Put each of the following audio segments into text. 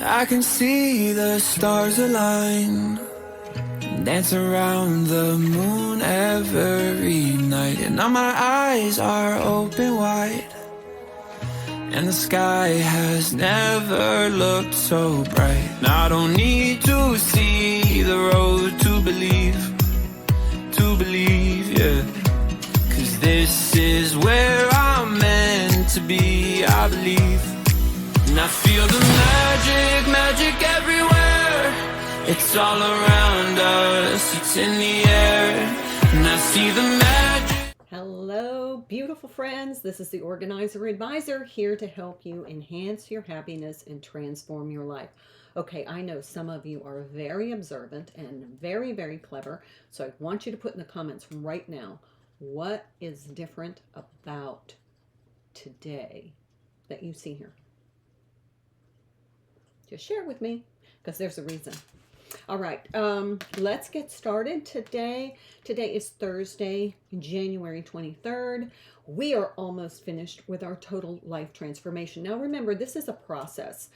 I can see the stars align, dance around the moon every night, and now my eyes are open wide, and the sky has never looked so bright. Now I don't need to see the road to believe, yeah, 'cause this is where I'm meant to be, I believe. And I feel the magic everywhere. It's all around us, it's in the air. And I see the magic. Hello, beautiful friends. This is the Organizer Advisor, here to help you enhance your happiness and transform your life. Okay, I know some of you are very observant and very, very clever. So I want you to put in the comments right now, what is different about today that you see here? Just share with me, because there's a reason. All right, let's get started today. Today is Thursday, January 23rd. We are almost finished with our total life transformation. Now remember, this is a process,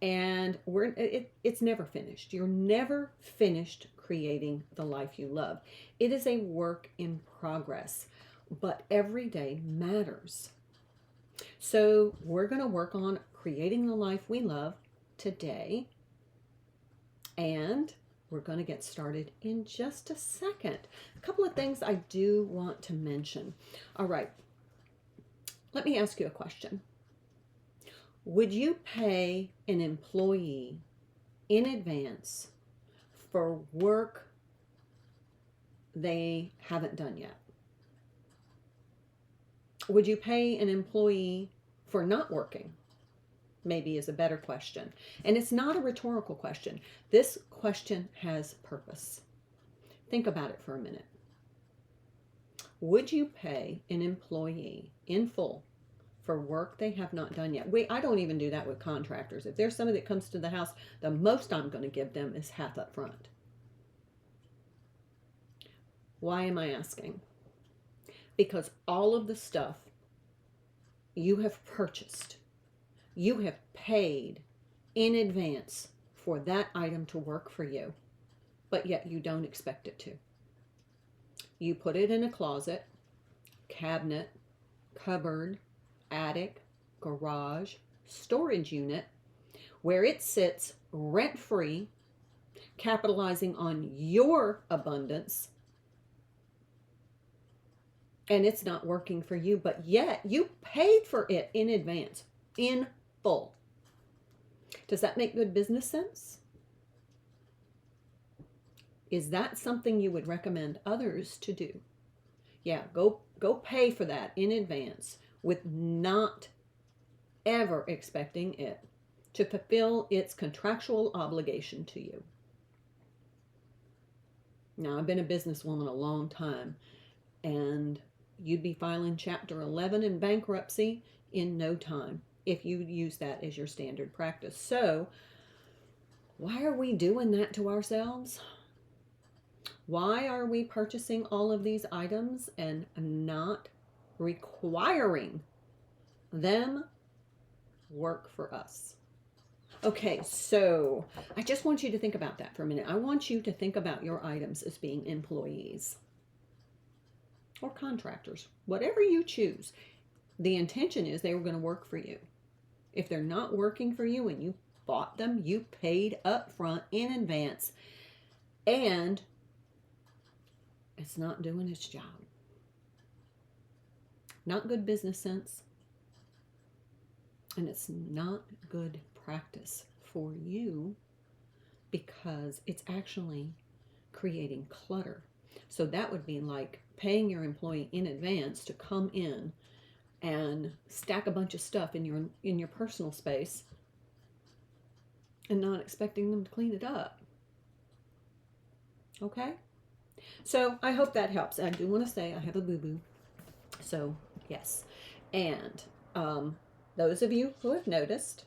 and it's never finished. You're never finished creating the life you love. It is a work in progress, but every day matters. So we're going to work on creating the life we love today, and we're going to get started in just a second. A couple of things I do want to mention. All right, let me ask you a question. Would you pay an employee in advance for work they haven't done yet? Would you pay an employee for not working? Maybe is a better question. And it's not a rhetorical question. This question has purpose. Think about it for a minute. Would you pay an employee in full for work they have not done yet? I don't even do that with contractors. If there's somebody that comes to the house, the most I'm going to give them is half up front. Why am I asking? Because all of the stuff you have purchased, you have paid in advance for that item to work for you, but yet you don't expect it to. You put it in a closet, cabinet, cupboard, attic, garage, storage unit, where it sits rent-free, capitalizing on your abundance, and it's not working for you, but yet you paid for it in advance, in full. Does that make good business sense? Is that something you would recommend others to do? Yeah, go pay for that in advance with not ever expecting it to fulfill its contractual obligation to you. Now, I've been a businesswoman a long time, and you'd be filing Chapter 11 in bankruptcy in no time if you use that as your standard practice. So why are we doing that to ourselves? Why are we purchasing all of these items and not requiring them work for us? Okay, so I just want you to think about that for a minute. I want you to think about your items as being employees or contractors, whatever you choose. The intention is they were going to work for you. If they're not working for you and you bought them, you paid up front in advance, and it's not doing its job. Not good business sense, and it's not good practice for you, because it's actually creating clutter. So that would be like paying your employee in advance to come in and stack a bunch of stuff in your personal space and not expecting them to clean it up. Okay? So I hope that helps. I do want to say I have a boo-boo. So yes. And those of you who have noticed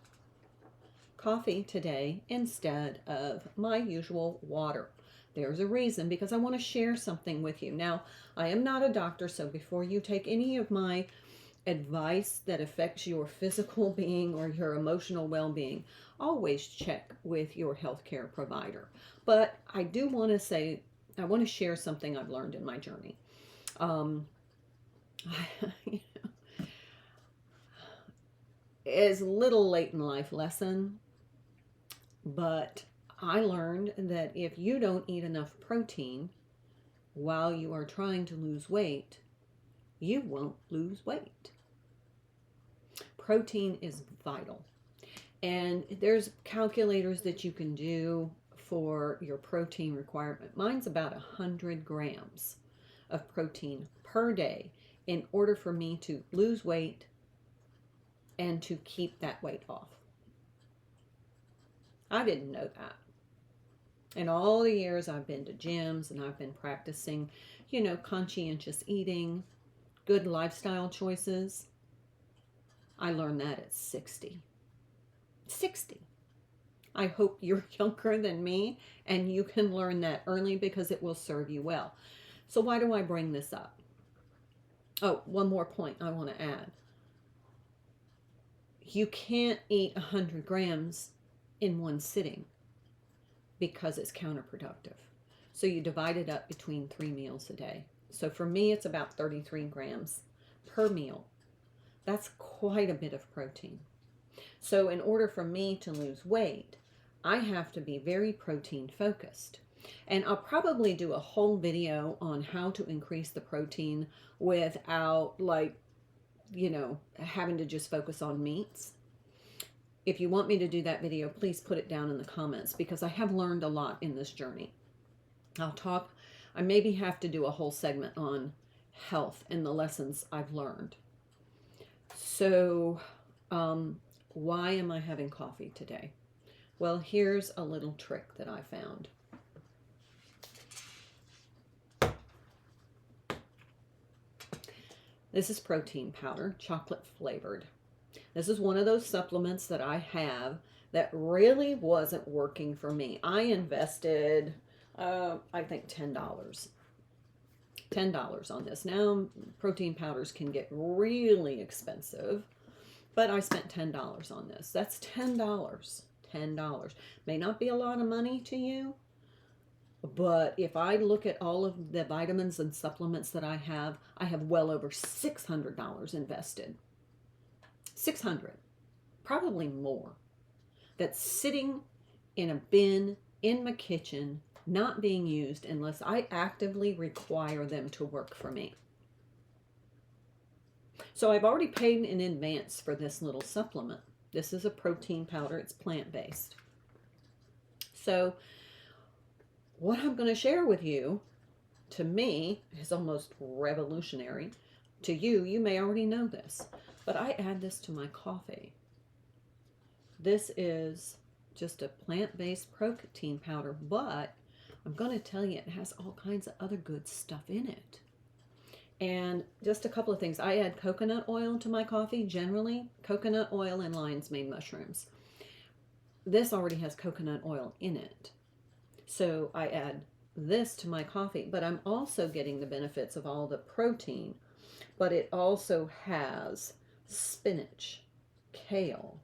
coffee today instead of my usual water. There's a reason, because I want to share something with you. Now, I am not a doctor, so before you take any of my advice that affects your physical being or your emotional well-being, always check with your healthcare provider. But I do want to say, I want to share something I've learned in my journey. Is a little late in life lesson, but I learned that if you don't eat enough protein while you are trying to lose weight, you won't lose weight. Protein is vital. And there's calculators that you can do for your protein requirement. Mine's about 100 grams of protein per day in order for me to lose weight and to keep that weight off. I didn't know that. In all the years I've been to gyms and I've been practicing, conscientious eating, good lifestyle choices, I learned that at 60. 60. I hope you're younger than me and you can learn that early, because it will serve you well. So why do I bring this up? Oh, one more point I want to add. You can't eat 100 grams in one sitting because it's counterproductive. So you divide it up between 3 meals a day. So for me, it's about 33 grams per meal. That's quite a bit of protein. So in order for me to lose weight, I have to be very protein focused. And I'll probably do a whole video on how to increase the protein without having to just focus on meats. If you want me to do that video, please put it down in the comments, because I have learned a lot in this journey. I maybe have to do a whole segment on health and the lessons I've learned. So, why am I having coffee today? Well, here's a little trick that I found. This is protein powder, chocolate flavored. This is one of those supplements that I have that really wasn't working for me. I invested, I think $10. $10 on this. Now, protein powders can get really expensive, but I spent $10 on this. That's $10. $10. May not be a lot of money to you, but if I look at all of the vitamins and supplements that I have well over $600 invested. 600, probably more, that's sitting in a bin in my kitchen, not being used unless I actively require them to work for me. So I've already paid in advance for this little supplement. This is a protein powder. It's plant-based. So what I'm going to share with you, to me, is almost revolutionary. To you, you may already know this, but I add this to my coffee. This is just a plant-based protein powder, but I'm going to tell you it has all kinds of other good stuff in it. And just a couple of things. I add coconut oil to my coffee, generally. Coconut oil and lion's mane mushrooms. This already has coconut oil in it. So I add this to my coffee, but I'm also getting the benefits of all the protein. But it also has spinach, kale,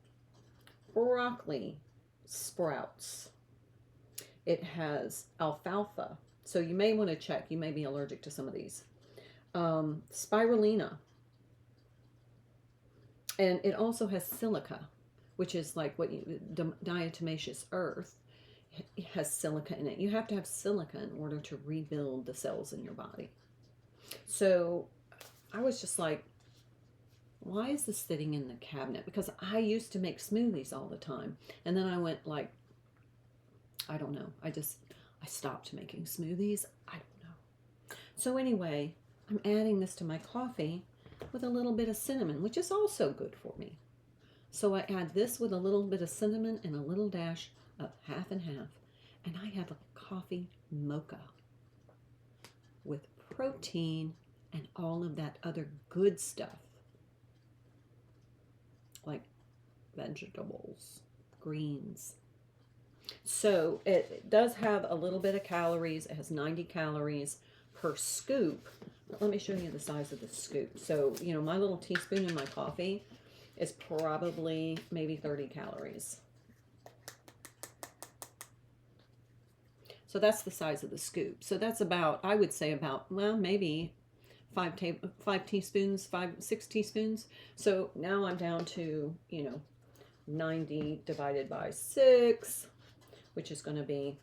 broccoli sprouts. It has alfalfa. So you may want to check. You may be allergic to some of these. Spirulina. And it also has silica, which is like diatomaceous earth. It has silica in it. You have to have silica in order to rebuild the cells in your body. So I was just like, why is this sitting in the cabinet? Because I used to make smoothies all the time. And then I went like, I don't know. I stopped making smoothies. I don't know. So anyway, I'm adding this to my coffee with a little bit of cinnamon, which is also good for me. So I add this with a little bit of cinnamon and a little dash of half and half. And I have a coffee mocha with protein and all of that other good stuff, like vegetables, greens. So it does have a little bit of calories. It has 90 calories per scoop. Let me show you the size of the scoop. So, you know, my little teaspoon in my coffee is probably maybe 30 calories. So that's the size of the scoop. So that's about, I would say about, well, maybe 6 teaspoons. So now I'm down to, you know, 90 divided by 6, which is going to be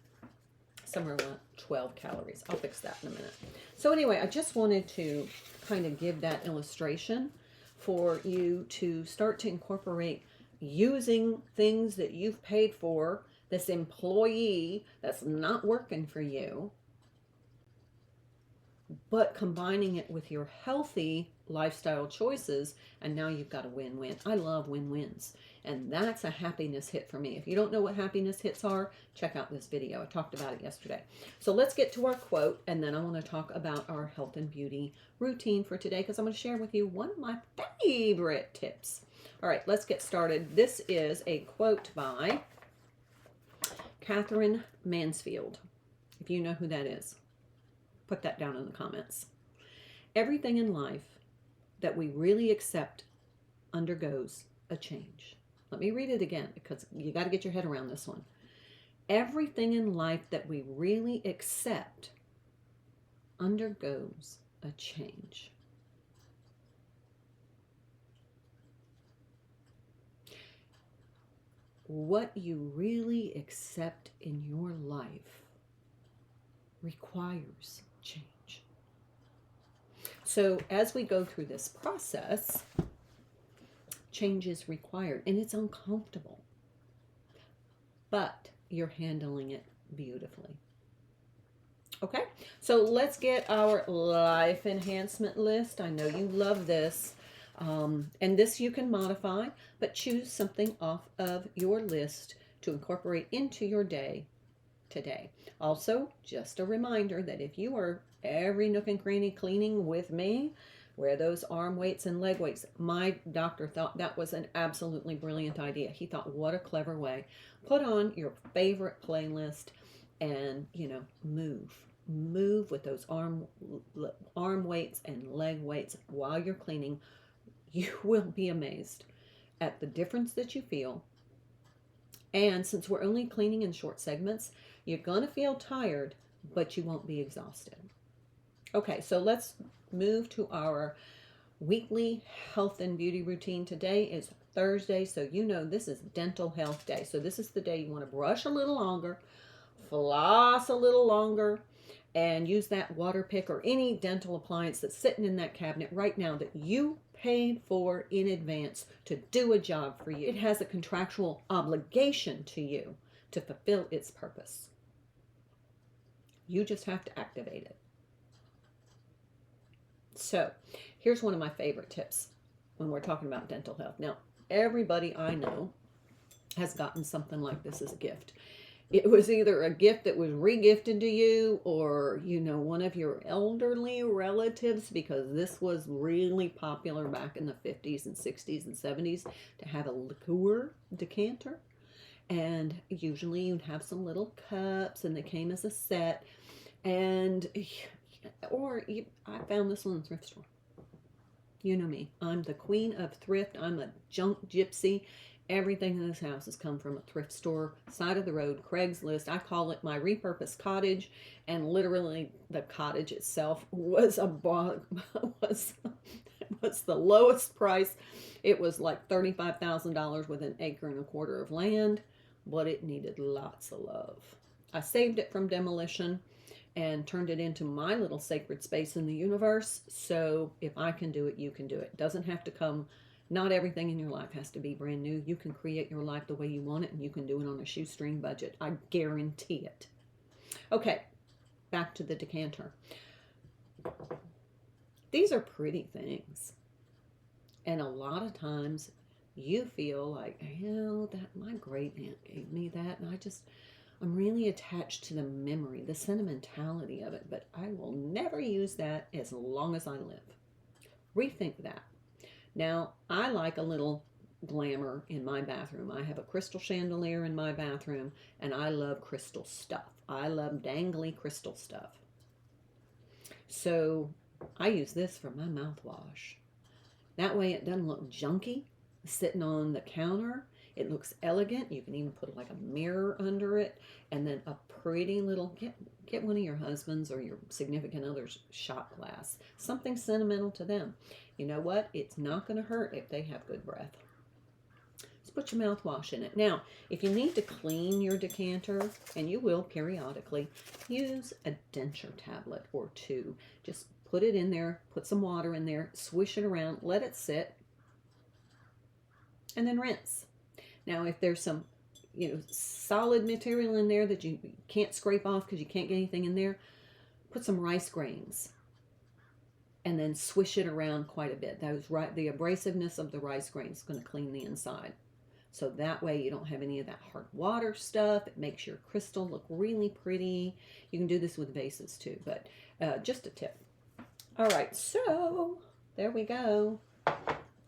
somewhere around 12 calories. I'll fix that in a minute. So anyway, I just wanted to kind of give that illustration for you to start to incorporate using things that you've paid for, this employee that's not working for you, but combining it with your healthy lifestyle choices, and now you've got a win-win. I love win-wins, and that's a happiness hit for me. If you don't know what happiness hits are, check out this video. I talked about it yesterday. So let's get to our quote, and then I want to talk about our health and beauty routine for today, because I'm going to share with you one of my favorite tips. All right, let's get started. This is a quote by Catherine Mansfield. If you know who that is, put that down in the comments. Everything in life that we really accept undergoes a change. Let me read it again, because you got to get your head around this one. Everything in life that we really accept undergoes a change. What you really accept in your life requires change. So as we go through this process, change is required, and it's uncomfortable, but you're handling it beautifully. Okay, so let's get our life enhancement list. I know you love this. And this you can modify, but choose something off of your list to incorporate into your day today. Also, just a reminder that if you are every nook and cranny cleaning with me, wear those arm weights and leg weights. My doctor thought that was an absolutely brilliant idea. He thought, what a clever way. Put on your favorite playlist and, you know, move with those arm weights and leg weights while you're cleaning. You will be amazed at the difference that you feel. And since we're only cleaning in short segments, you're going to feel tired, but you won't be exhausted. Okay, so let's move to our weekly health and beauty routine. Today is Thursday, so you know this is dental health day. So this is the day you want to brush a little longer, floss a little longer, and use that water pick or any dental appliance that's sitting in that cabinet right now that you paid for in advance to do a job for you. It has a contractual obligation to you to fulfill its purpose. You just have to activate it. So here's one of my favorite tips when we're talking about dental health. Now, everybody I know has gotten something like this as a gift. It was either a gift that was re-gifted to you, or, you know, one of your elderly relatives, because this was really popular back in the 50s and 60s and 70s to have a liqueur decanter. And usually you'd have some little cups, and they came as a set. And, I found this one in the thrift store. You know me. I'm the queen of thrift. I'm a junk gypsy. Everything in this house has come from a thrift store, side of the road, Craigslist. I call it my repurposed cottage, and literally the cottage itself was was the lowest price. It was like $35,000 with an acre and a quarter of land, but it needed lots of love. I saved it from demolition and turned it into my little sacred space in the universe. So if I can do it, you can do it. It doesn't have to come. Not everything in your life has to be brand new. You can create your life the way you want it, and you can do it on a shoestring budget. I guarantee it. Okay, back to the decanter. These are pretty things. And a lot of times you feel like, that my great aunt gave me that, and I'm really attached to the memory, the sentimentality of it, but I will never use that as long as I live. Rethink that. Now, I like a little glamour in my bathroom. I have a crystal chandelier in my bathroom, and I love crystal stuff. I love dangly crystal stuff. So I use this for my mouthwash. That way it doesn't look junky sitting on the counter. It looks elegant. You can even put like a mirror under it, and then a pretty little, get one of your husband's or your significant other's shot glass. Something sentimental to them. You know what? It's not going to hurt if they have good breath. Just put your mouthwash in it. Now, if you need to clean your decanter, and you will periodically, use a denture tablet or two. Just put it in there, put some water in there, swish it around, let it sit, and then rinse. Now, if there's some, solid material in there that you can't scrape off because you can't get anything in there, put some rice grains and then swish it around quite a bit. The abrasiveness of the rice grains is going to clean the inside. So that way you don't have any of that hard water stuff. It makes your crystal look really pretty. You can do this with vases too, but just a tip. All right, so there we go.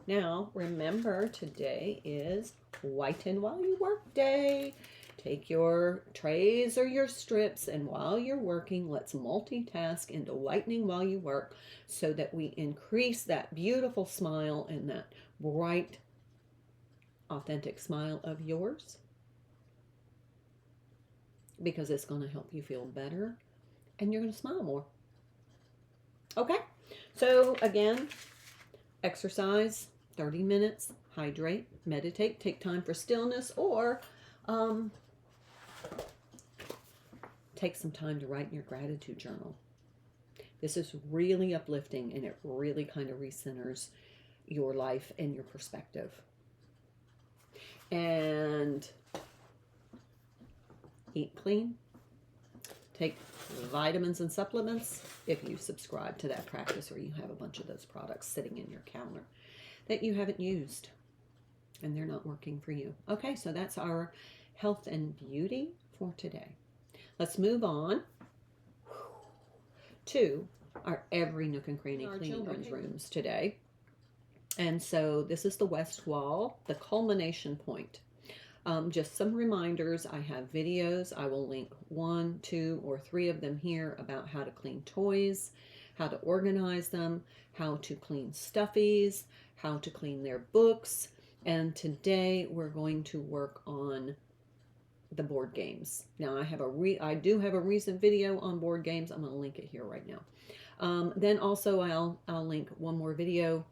Now, remember, today is Whiten While You Work Day. Take your trays or your strips, and while you're working, let's multitask into whitening while you work so that we increase that beautiful smile and that bright, authentic smile of yours, because it's going to help you feel better and you're going to smile more. Okay, so again, exercise, 30 minutes, hydrate, meditate, take time for stillness, or take some time to write in your gratitude journal. This is really uplifting, and it really kind of recenters your life and your perspective. And eat clean. Take vitamins and supplements if you subscribe to that practice, or you have a bunch of those products sitting in your counter that you haven't used and they're not working for you. Okay, so that's our health and beauty for today. Let's move on to our every nook and cranny children's rooms today. And so this is the west wall, the culmination point. Just some reminders. I have videos. I will link 1, 2, or 3 of them here about how to clean toys, how to organize them, how to clean stuffies, how to clean their books. And today we're going to work on the board games. Now I do have a recent video on board games. I'm going to link it here right now. Then also I'll link one more video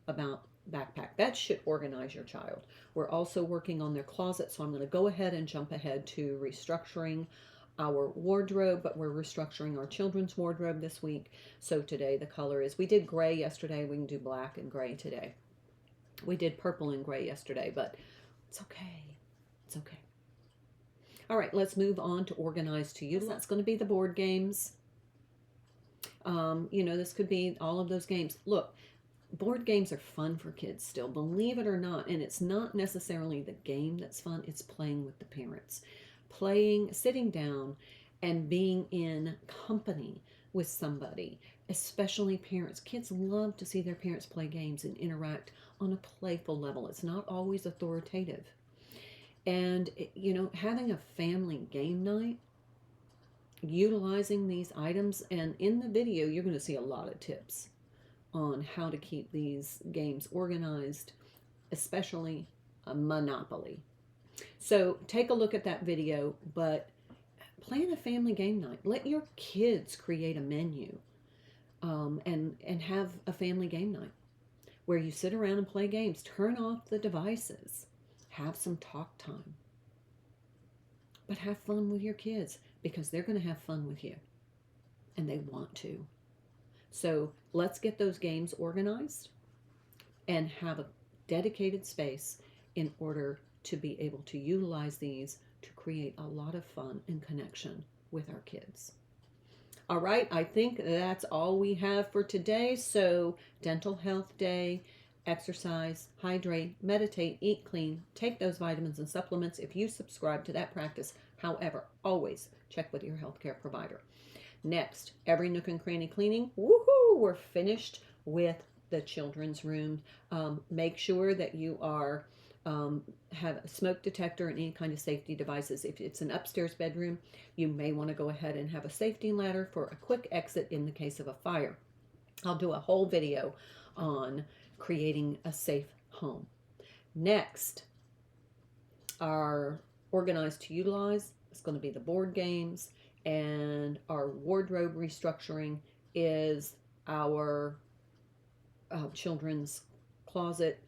about backpack. That should organize your child. We're also working on their closet, so I'm going to go ahead and jump ahead to restructuring our wardrobe, but we're restructuring our children's wardrobe this week. So today the color is, we did gray yesterday, we can do black and gray today. We did purple and gray yesterday, but it's okay. It's okay. All right, let's move on to organize to use. That's going to be the board games. This could be all of those games. Look, board games are fun for kids still, believe it or not. And it's not necessarily the game that's fun. It's playing with the parents. Sitting down and being in company with somebody, especially parents. Kids love to see their parents play games and interact on a playful level. It's not always authoritative. And, having a family game night, utilizing these items, and in the video, you're going to see a lot of tips on how to keep these games organized, especially a Monopoly. So take a look at that video, but plan a family game night. Let your kids create a menu and have a family game night where you sit around and play games. Turn off the devices. Have some talk time. But have fun with your kids, because they're going to have fun with you. And they want to. So let's get those games organized and have a dedicated space in order to be able to utilize these to create a lot of fun and connection with our kids. All right, I think that's all we have for today. So Dental Health Day, exercise, hydrate, meditate, eat clean, take those vitamins and supplements if you subscribe to that practice. However, always check with your healthcare provider. Next, every nook and cranny cleaning. Woohoo! We're finished with the children's room. Make sure that you are have a smoke detector and any kind of safety devices. If it's an upstairs bedroom, you may want to go ahead and have a safety ladder for a quick exit in the case of a fire. I'll do a whole video on creating a safe home. Next, our organized to utilize is going to be the board games, and our wardrobe restructuring is our children's closet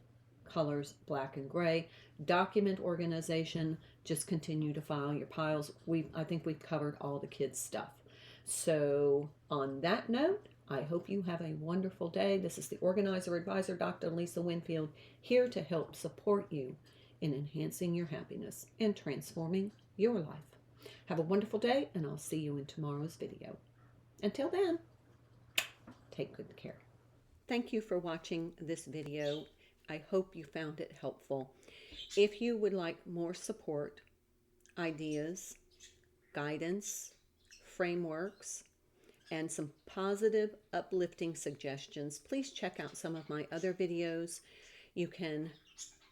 colors black and gray. Document organization, just continue to file your piles. I think we've covered all the kids stuff. So on that note, I hope you have a wonderful day. This is the Organizer Advisor, Dr. Lisa Winfield, here to help support you in enhancing your happiness and transforming your life. Have a wonderful day, and I'll see you in tomorrow's video. Until then, take good care. Thank you for watching this video. I hope you found it helpful. If you would like more support, ideas, guidance, frameworks, and some positive, uplifting suggestions, please check out some of my other videos. You can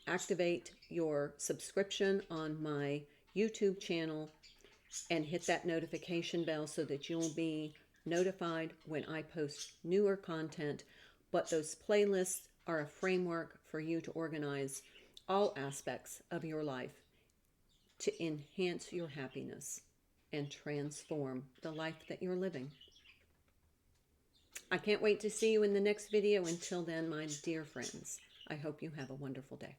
activate your subscription on my YouTube channel and hit that notification bell so that you'll be notified when I post newer content. But those playlists are a framework for you to organize all aspects of your life to enhance your happiness and transform the life that you're living. I can't wait to see you in the next video. Until then, my dear friends, I hope you have a wonderful day.